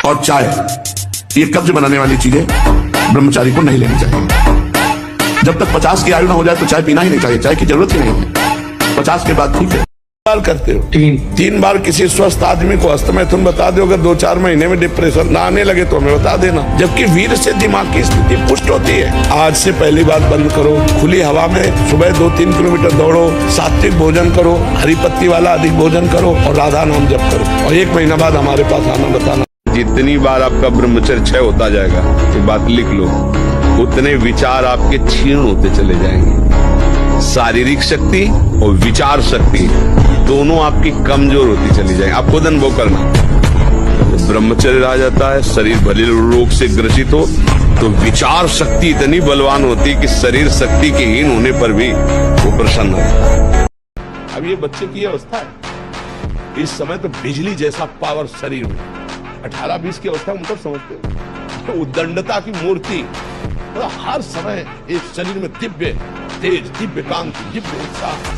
और चाय, ये कब्ज बनाने वाली चीजें ब्रह्मचारी को नहीं लेनी चाहिए। जब तक 50 की आयु ना हो जाए तो चाय पीना ही नहीं चाहिए। चाय की जरूरत ही नहीं है। 50 के बाद ठीक है। बार करते हो 3 बार किसी स्वस्थ आदमी को हस्तमैथुन बता दो, अगर 2-4 महीने में डिप्रेशन ना आने लगे तो हमें बता देना। जबकि वीर से दिमाग की स्थिति पुष्ट होती है। आज से पहली बात बंद करो, खुली हवा में सुबह 2-3 किलोमीटर दौड़ो, सात्विक भोजन करो, हरी पत्ती वाला अधिक भोजन करो और राधा नाम जप करो। और 1 महीना बाद हमारे पास आना बताना। जितनी बार आपका ब्रह्मचर्य क्षय होता जाएगा, ये बात लिख लो, उतने विचार आपके क्षीण होते चले जाएंगे। शारीरिक शक्ति और विचार शक्ति दोनों आपकी कमजोर होती चली जाएगी। आप खुद अनुभव करना। ब्रह्मचर्य आ जाता है, शरीर भले रोग से ग्रसित हो तो विचार शक्ति इतनी बलवान होती कि शरीर शक्ति के हीन होने पर भी वो प्रसन्न है। अब ये बच्चे की अवस्था है, इस समय तो बिजली जैसा पावर शरीर में। 18-20 की अवस्था में तब समझते हो, उद्दंडता की मूर्ति तो हर समय एक शरीर में दिव्य तेज, दिव्य कांति, दिव्य उत्साह।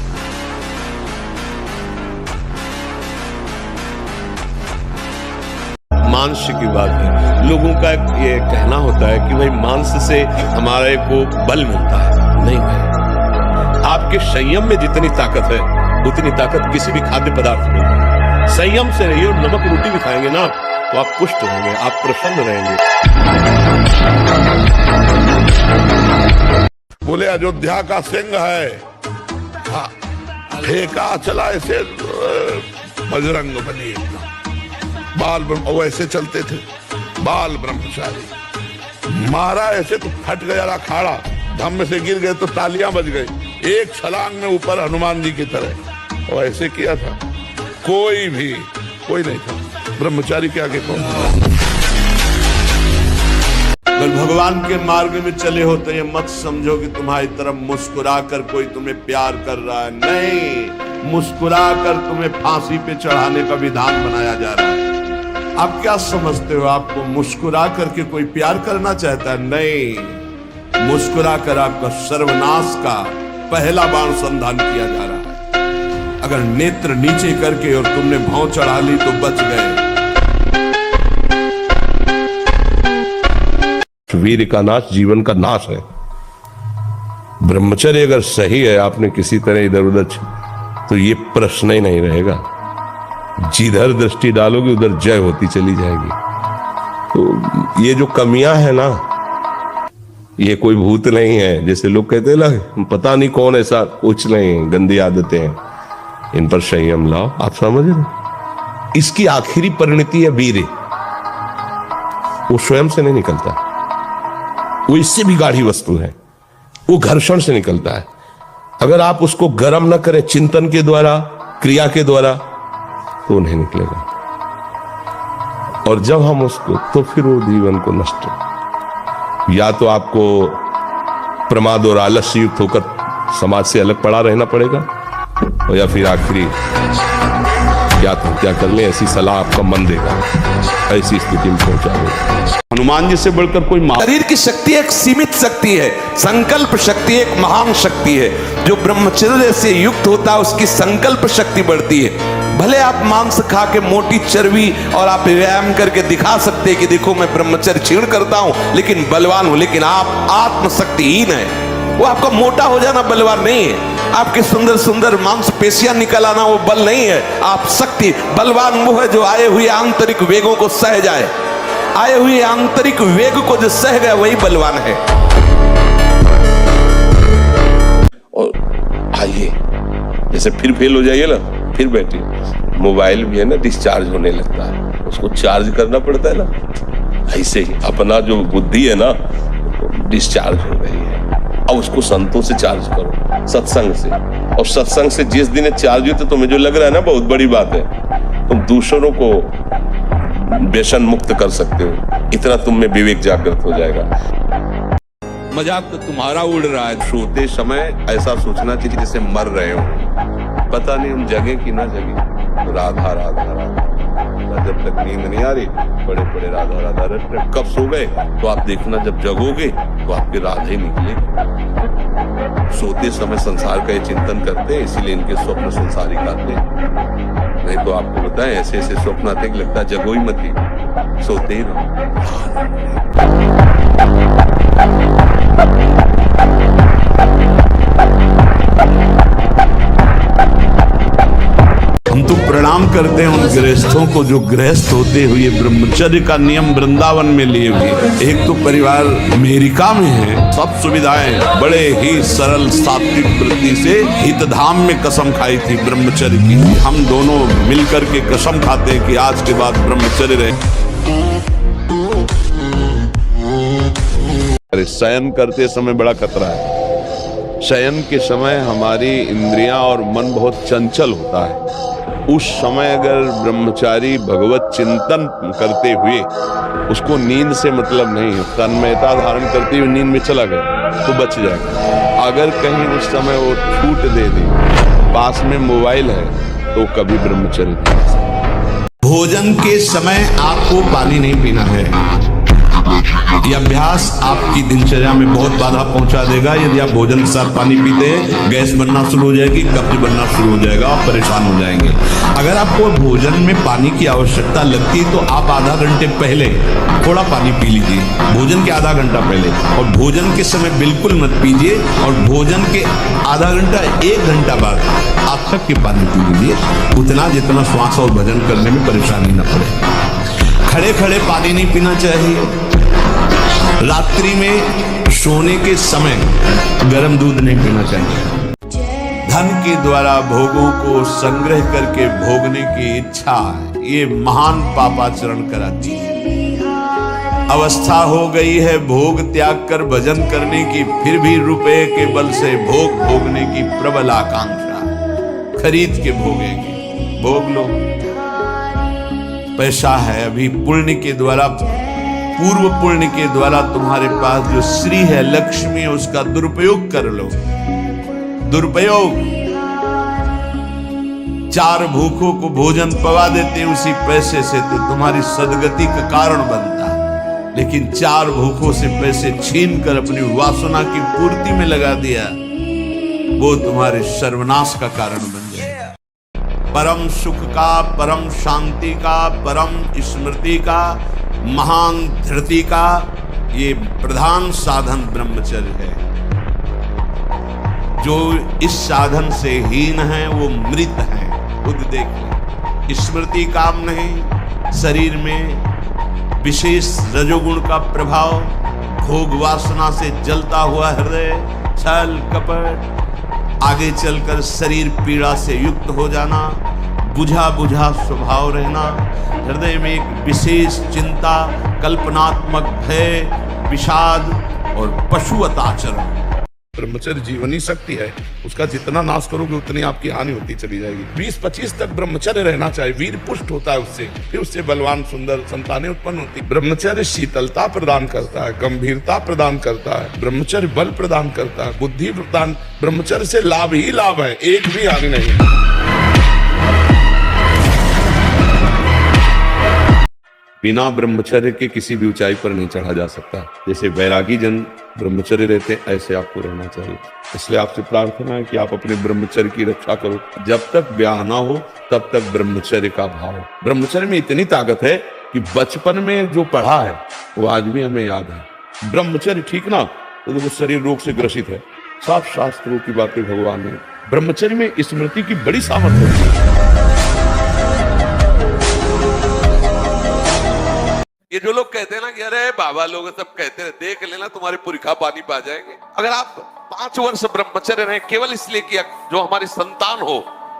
मांस की बात है, लोगों का ये कहना होता है कि भाई मांस से हमारे को बल मिलता है। नहीं, आपके संयम में जितनी ताकत है उतनी ताकत किसी भी खाद्य पदार्थ में नहीं। संयम से रहिए और नमक रोटी भी खाएंगे ना तो आप पुष्ट रहेंगे, आप प्रसन्न रहेंगे। बोले अयोध्या का सिंह है, हाँ, फेंका चला ऐसे बजरंग बली बाल वैसे चलते थे बाल ब्रह्मचारी, मारा ऐसे तो फट गया अखाड़ा, धम्म से गिर गए तो तालियां बज गई, एक छलांग में ऊपर हनुमान जी की तरह और ऐसे किया था। कोई नहीं था ब्रह्मचारी के आगे कौन। अगर भगवान के मार्ग में चले हो तो ये मत समझो कि तुम्हारी तरफ मुस्कुरा कर कोई तुम्हें प्यार कर रहा है। नहीं, मुस्कुरा कर तुम्हें फांसी पे चढ़ाने का विधान बनाया जा रहा है। आप क्या समझते हो आपको मुस्कुरा करके कोई प्यार करना चाहता है? नहीं, मुस्कुरा कर आपका सर्वनाश का पहला बाण संधान किया जा रहा है। अगर नेत्र नीचे करके और तुमने भौं चढ़ा ली तो बच गए। वीर का नाश जीवन का नाश है। ब्रह्मचर्य अगर सही है, आपने किसी तरह इधर उधर तो ये प्रश्न ही नहीं रहेगा। जिधर दृष्टि डालोगे उधर जय होती चली जाएगी। तो ये जो कमियां है ना, ये कोई भूत नहीं है जैसे लोग कहते हैं ना, पता नहीं कौन ऐसा, कुछ नहीं, गंदी आदतें हैं, इन पर संयम लाओ। आप समझ रहे, इसकी आखिरी परिणति है वीर। वो स्वयं से नहीं निकलता, वो इससे भी गाढ़ी वस्तु है, वो घर्षण से निकलता है। अगर आप उसको गर्म न करें चिंतन के द्वारा, क्रिया के द्वारा, तो नहीं निकलेगा। और जब हम उसको, तो फिर वो जीवन को नष्ट, या तो आपको प्रमाद और आलस्य युक्त होकर समाज से अलग पड़ा रहना पड़ेगा, और या फिर आखिरी या तो क्या कर ले, ऐसी सलाह आपका मन देगा, ऐसी स्थिति में पहुंचा देगा। हनुमान जी से बढ़कर कोई शरीर की शक्ति एक सीमित शक्ति है, संकल्प शक्ति एक महान शक्ति है। जो ब्रह्मचर्य से युक्त होता है उसकी संकल्प शक्ति बढ़ती है। भले आप मांस खा के मोटी चर्बी और आप व्यायाम करके दिखा सकते हैं कि देखो मैं ब्रह्मचर्य क्षीण करता हूं लेकिन बलवान हूं, लेकिन आप आत्मशक्तिहीन है। वो आपका मोटा हो जाना बलवान नहीं है, आपके सुंदर सुंदर मांसपेशियां निकल आना वो बल नहीं है। आप शक्ति, बलवान वो है जो आए हुए आंतरिक वेगों को सह जाए। आए हुए आंतरिक वेग को जो सह गया वही बलवान है। और आइए, जैसे फिर फेल हो जाइए ना, फिर बैठिए। मोबाइल भी है ना, डिस्चार्ज होने लगता है, उसको चार्ज करना पड़ता है ना, ऐसे ही अपना जो बुद्धि है ना डिस्चार्ज हो रही है। अब उसको संतों से चार्ज करो, सत्संग से। और सत्संग से जिस दिन चार्ज हुई, तो तुम्हें जो लग रहा है ना बहुत बड़ी बात है, तुम दूसरों को व्यसन मुक्त कर सकते हो, इतना तुम में विवेक जागृत हो जाएगा। मजाक तो तुम्हारा उड़ रहा है। सोते समय ऐसा सोचना चाहिए जैसे मर रहे हो, पता नहीं हम जगे कि ना जगे। तो राधा राधा राधा, जब तक नींद नहीं आ रही बड़े बड़े राधा राधा रट रहे। कब सो गए तो आप देखना, जब जगोगे तो आपके राधा ही निकले। सोते समय संसार का ये चिंतन करते हैं, इसीलिए इनके स्वप्न संसारिक आते हैं। नहीं तो आपको बताएं, ऐसे ऐसे स्वप्न आते कि लगता है जगो ही मत ही, सोते ही रहो। हम तो प्रणाम करते हैं उन गृहस्थों को जो गृहस्थ होते हुए ब्रह्मचर्य का नियम वृंदावन में लिए हुए। एक तो परिवार अमेरिका में है, सब सुविधाएं, बड़े ही सरल सात्विक वृत्ति से हितधाम में कसम खाई थी ब्रह्मचर्य की। हम दोनों मिलकर के कसम खाते हैं कि आज के बाद ब्रह्मचर्य रहे। अरे शयन करते समय बड़ा खतरा है। शयन के समय हमारी इंद्रियां और मन बहुत चंचल होता है। उस समय अगर ब्रह्मचारी भगवत चिंतन करते हुए, उसको नींद से मतलब नहीं है, तन्मयता धारण करते हुए नींद में चला गया तो बच जाएगा। अगर कहीं उस समय वो छूट दे दे, पास में मोबाइल है, तो कभी ब्रह्मचर्य नहीं। भोजन के समय आपको पानी नहीं पीना है। ये अभ्यास आपकी दिनचर्या में बहुत बाधा पहुंचा देगा। यदि आप भोजन के साथ पानी पीते हैं, गैस बनना शुरू हो जाएगी, कब्ज बनना शुरू हो जाएगा, आप परेशान हो जाएंगे। अगर आपको भोजन में पानी की आवश्यकता लगती है तो आप आधा घंटे पहले थोड़ा पानी पी लीजिए, भोजन के आधा घंटा पहले, और भोजन के समय बिल्कुल मत पीजिए, और भोजन के आधा घंटा 1 घंटा बाद आप तक के पानी पी लीजिए, उतना जितना श्वास और भजन करने में परेशानी न पड़े। खड़े खड़े पानी नहीं पीना चाहिए। रात्रि में सोने के समय गर्म दूध नहीं पीना चाहिए। धन के द्वारा भोगों को संग्रह करके भोगने की इच्छा, ये महान पापाचरण कराती है। अवस्था हो गई है भोग त्याग कर भजन करने की, फिर भी रुपए के बल से भोग भोगने की प्रबल आकांक्षा, खरीद के भोगेंगे, भोग लो। पैसा है अभी पुण्य के द्वारा, पूर्व पुण्य के द्वारा तुम्हारे पास जो श्री है, लक्ष्मी है, उसका दुरुपयोग कर लो। दुरुपयोग, 4 भूखों को भोजन पवा देते उसी पैसे से तो तुम्हारी सदगति का कारण बनता, लेकिन 4 भूखों से पैसे छीन कर अपनी वासना की पूर्ति में लगा दिया, वो तुम्हारे सर्वनाश का कारण बन जाएगा। परम सुख का, परम शांति का, परम स्मृति का, महान धृति का ये प्रधान साधन ब्रह्मचर्य है। जो इस साधन से हीन है वो मृत है, खुद देख। स्मृति काम नहीं, शरीर में विशेष रजोगुण का प्रभाव, भोग वासना से जलता हुआ हृदय, छल कपट, आगे चलकर शरीर पीड़ा से युक्त हो जाना, बुझा बुझा स्वभाव रहना, हृदय में एक विशेष चिंता, कल्पनात्मक भय, विषाद और पशुवत आचरण। ब्रह्मचर्य जीवनी शक्ति है, उसका जितना नाश करोगे उतनी आपकी हानि होती चली जाएगी। 20-25 तक ब्रह्मचर्य रहना चाहिए, वीर पुष्ट होता है उससे, फिर उससे बलवान सुंदर संतानें उत्पन्न होती। ब्रह्मचर्य शीतलता प्रदान करता है, गंभीरता प्रदान करता है, ब्रह्मचर्य बल प्रदान करता है, बुद्धि प्रदान। ब्रह्मचर्य से लाभ ही लाभ है, एक भी हानि नहीं है। बिना ब्रह्मचर्य के किसी भी ऊंचाई पर नहीं चढ़ा जा सकता। जैसे वैरागी जन ब्रह्मचर्य रहते हैं, ऐसे आपको रहना चाहिए। इसलिए आपसे प्रार्थना है कि आप अपने ब्रह्मचर्य की रक्षा करो। जब तक ब्याह ना हो तब तक ब्रह्मचर्य का भाव। ब्रह्मचर्य में इतनी ताकत है कि बचपन में जो पढ़ा है वो आज भी हमें याद है। ब्रह्मचर्य ठीक ना तो वो शरीर रोग से ग्रसित है, साफ शास्त्रों की बातें भगवान ने। ब्रह्मचर्य में स्मृति की बड़ी सामर्थ्य है। ये जो लोग कहते हैं ना कि अरे बाबा लोग सब कहते हैं, देख लेना तुम्हारे पुरखा पानी पा जाएंगे। अगर आप 5 वर्ष ब्रह्मचर्य रहे केवल इसलिए कि जो हमारी संतान हो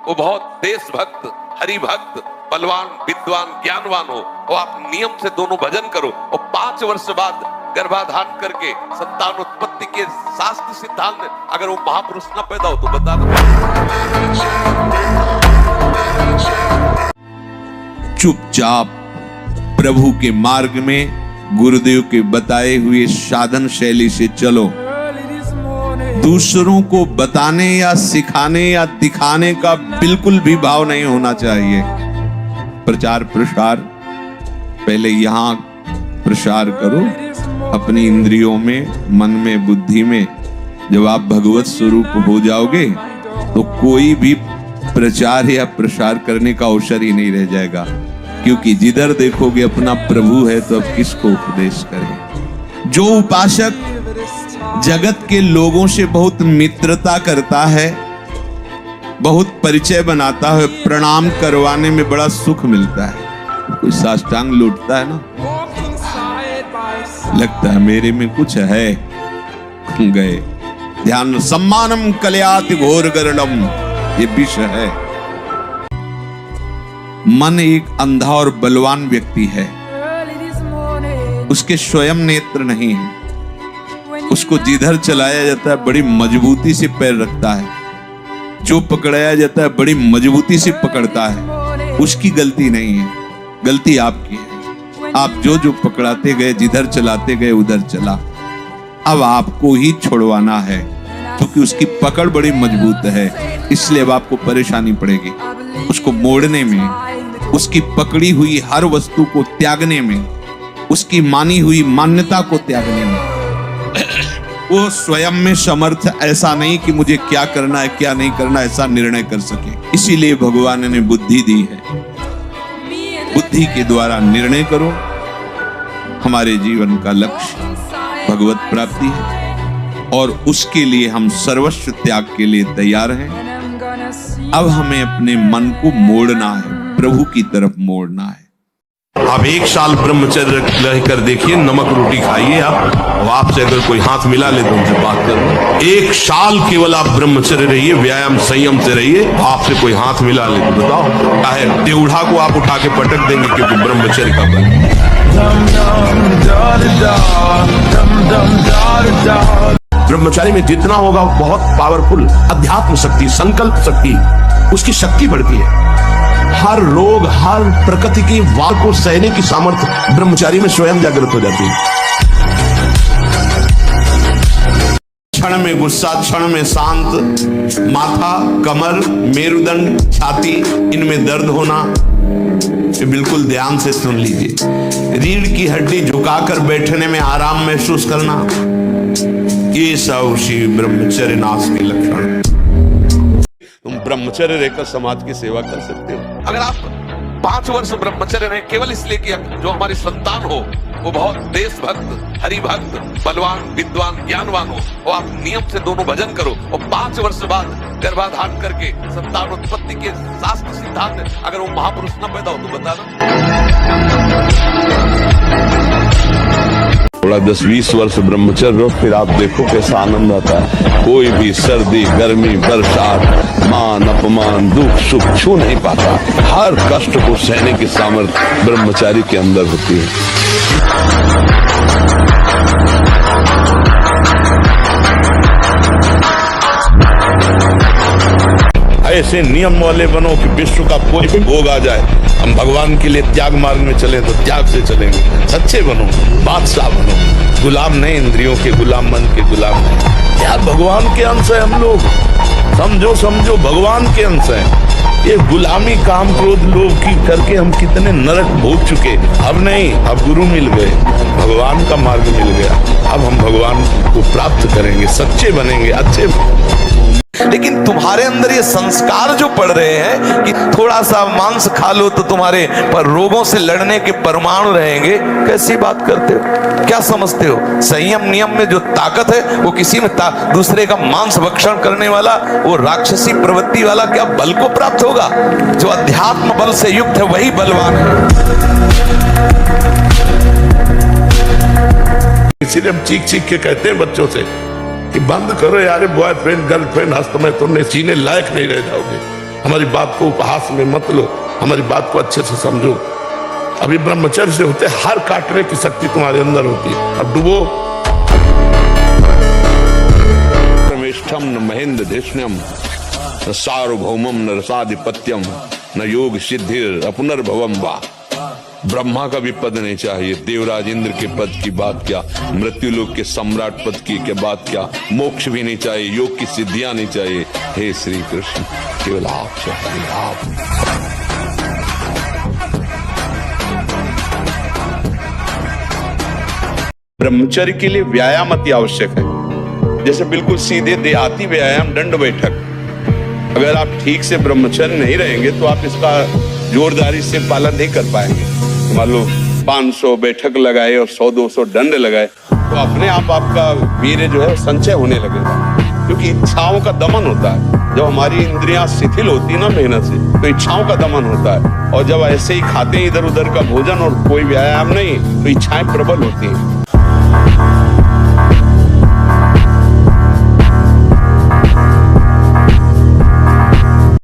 वो बहुत देशभक्त, हरिभक्त, बलवान, विद्वान, ज्ञानवान हो, और आप नियम से दोनों भजन करो, और 5 वर्ष बाद गर्भाधान करके संतान उत्पत्ति के शास्त्र सिद्धांत में अगर वो महापुरुष न पैदा हो तो बता दो। चुपचाप प्रभु के मार्ग में गुरुदेव के बताए हुए साधन शैली से चलो। दूसरों को बताने या सिखाने या दिखाने का बिल्कुल भी भाव नहीं होना चाहिए। प्रचार प्रसार पहले यहां प्रसार करो, अपनी इंद्रियों में, मन में, बुद्धि में। जब आप भगवत स्वरूप हो जाओगे तो कोई भी प्रचार या प्रसार करने का अवसर ही नहीं रह जाएगा, क्योंकि जिधर देखोगे अपना प्रभु है तो अब किसको उपदेश करें। जो उपासक जगत के लोगों से बहुत मित्रता करता है, बहुत परिचय बनाता है, प्रणाम करवाने में बड़ा सुख मिलता है। कोई साष्टांग लूटता है ना, लगता है मेरे में कुछ है, गए। ध्यान, सम्मानम कल्याति घोर गरलम, ये विषय है। मन एक अंधा और बलवान व्यक्ति है, उसके स्वयं नेत्र नहीं है। उसको जिधर चलाया जाता है बड़ी मजबूती से पैर रखता है, जो पकड़ाया जाता है बड़ी मजबूती से पकड़ता है। उसकी गलती नहीं है, गलती आपकी है। आप जो जो पकड़ाते गए, जिधर चलाते गए उधर चला। अब आपको ही छुड़वाना है, क्योंकि उसकी पकड़ बड़ी मजबूत है, इसलिए अब आपको परेशानी पड़ेगी। उसको मोड़ने में, उसकी पकड़ी हुई हर वस्तु को त्यागने में, उसकी मानी हुई मान्यता को त्यागने में। वो स्वयं में समर्थ ऐसा नहीं कि मुझे क्या करना है क्या नहीं करना ऐसा निर्णय कर सके। इसीलिए भगवान ने बुद्धि दी है। बुद्धि के द्वारा निर्णय करो। हमारे जीवन का लक्ष्य भगवत प्राप्ति है और उसके लिए हम सर्वस्व त्याग के लिए तैयार हैं। अब हमें अपने मन को मोड़ना है, प्रभु की तरफ मोड़ना है। आप 1 साल ब्रह्मचर्य रहकर देखिए, नमक रोटी खाइए आप, और आपसे अगर कोई हाथ मिला ले तो उनसे बात करो। 1 साल केवल आप ब्रह्मचर्य रहिए, व्यायाम संयम से रहिए, आपसे कोई हाथ मिला ले तो बताओ, चाहे देवढ़ा को आप उठा के पटक देंगे, क्योंकि ब्रह्मचर्य का बल। ब्रह्मचारी में जितना होगा बहुत पावरफुल अध्यात्म शक्ति, संकल्प शक्ति, उसकी शक्ति बढ़ती है। हर रोग, हर प्रकृति की वार को सहने की सामर्थ्य ब्रह्मचारी में स्वयं जागृत हो जाती है। क्षण में गुस्सा, क्षण में शांत, माथा, कमर, मेरुदंड, छाती, इनमें दर्द होना, ये बिल्कुल ध्यान से सुन लीजिए। रीढ़ की हड्डी झुकाकर बैठने में आराम महसूस करना, ये सब उसी ब्रह्मचर्य नाश के लक्षण। तुम ब्रह्मचर्य रहकर समाज की सेवा कर सकते हो। अगर आप 5 वर्ष ब्रह्मचर्य रहे केवल इसलिए कि जो हमारी संतान हो वो बहुत देशभक्त, हरिभक्त, बलवान, विद्वान, ज्ञानवान हो, और आप नियम से दोनों भजन करो, और 5 वर्ष बाद गर्भाधान करके संतान उत्पत्ति के शास्त्र सिद्धांत अगर वो महापुरुष न पैदा हो तो बता थोड़ा 10-20 वर्ष ब्रह्मचर्य रहो, फिर आप देखो कैसा आनंद आता है। कोई भी सर्दी, गर्मी, बरसात, मान, अपमान, दुख, सुख छू नहीं पाता। हर कष्ट को सहने की सामर्थ्य ब्रह्मचारी के अंदर होती है। ऐसे नियम वाले बनो कि विश्व का कोई भी भोग आ जाए, हम भगवान के लिए त्याग मार्ग में चले तो त्याग से चलेंगे। सच्चे बनो, बादशाह बनो, गुलाम नहीं, इंद्रियों के गुलाम, मन के गुलाम नहीं। यार भगवान के अंश है हम लोग, समझो भगवान के अंश है। ये गुलामी, काम, क्रोध, लोभ की करके हम कितने नरक भोग चुके। अब नहीं, अब गुरु मिल गए, भगवान का मार्ग मिल गया। अब हम भगवान को प्राप्त करेंगे, सच्चे बनेंगे, अच्छे। लेकिन तुम्हारे अंदर ये संस्कार जो पड़ रहे हैं कि थोड़ा सा मांस खा लो तो तुम्हारे पर रोगों से लड़ने के परमाणु रहेंगे, कैसी बात करते हो? क्या समझते हो? संयम नियम में जो ताकत है वो किसी में दूसरे का मांस भक्षण करने वाला, वो राक्षसी प्रवृत्ति वाला क्या बल को प्राप्त होगा? जो अध्यात्म बल से युक्त है वही बलवान है। इसीलिए हम चीख के कहते हैं बच्चों से कि बंद करो यार, बॉयफ्रेंड गर्लफ्रेंड हस्त में तुमने जीने लायक नहीं रह जाओगे। हमारी बात को उपहास में मत लो, हमारी बात को अच्छे से समझो। अभी ब्रह्मचर्य से होते हर काटने की शक्ति तुम्हारे अंदर होती है। अब डूबो। परमेष्ठम न महेंद्र धिष्ण्यम न सार्वभौमम न रसाधिपत्यम न योग सिद्धिर अपुनर्भवम वा। ब्रह्मा का भी पद नहीं चाहिए, देवराज इंद्र के पद की बात क्या, मृत्यु लोक के सम्राट पद की बात क्या, मोक्ष भी नहीं चाहिए, योग की सिद्धियां नहीं चाहिए। हे श्री कृष्ण, केवल आप चाहिए, आप। ब्रह्मचर्य के लिए व्यायाम अति आवश्यक है। जैसे बिल्कुल सीधे देहाती व्यायाम, दंड बैठक। अगर आप ठीक से ब्रह्मचर्य नहीं रहेंगे तो आप इसका जोरदारी से पालन नहीं कर पाएंगे। मान लो 500 बैठक लगाए और 100-200 दंड लगाए तो अपने आप आपका वीर्य जो है संचय होने लगेगा, क्योंकि इच्छाओं का दमन होता है। जब हमारी इंद्रियां शिथिल होती है ना मेहनत से, तो इच्छाओं का दमन होता है। और जब ऐसे ही खाते हैं इधर उधर का भोजन और कोई व्यायाम नहीं, तो इच्छाएं प्रबल होती हैं।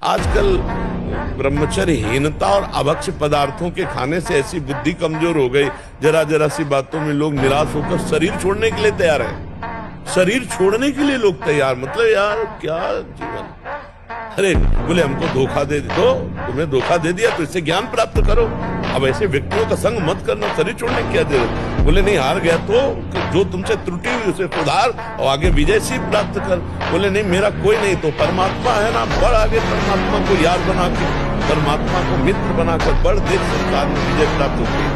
आजकल ब्रह्मचर्यहीनता और अभक्ष्य पदार्थों के खाने से ऐसी बुद्धि कमजोर हो गई, जरा सी बातों में लोग निराश होकर शरीर छोड़ने के लिए तैयार है। शरीर छोड़ने के लिए लोग तैयार, मतलब यार क्या जीवन। अरे बोले हमको धोखा दे दो, तुम्हें धोखा दे दिया तो इससे ज्ञान प्राप्त करो। अब ऐसे व्यक्तियों का संग मत करना, शरीर छोड़ने की क्या जरूरत। बोले नहीं, हार गया तो जो तुमसे त्रुटि हुई उसे सुधार और आगे विजय सी प्राप्त कर। बोले नहीं, मेरा कोई नहीं तो परमात्मा है ना, बढ़ आगे परमात्मा को याद बना के, परमात्मा को मित्र बनाकर बढ़, देख संसार में विजय प्राप्त होती है।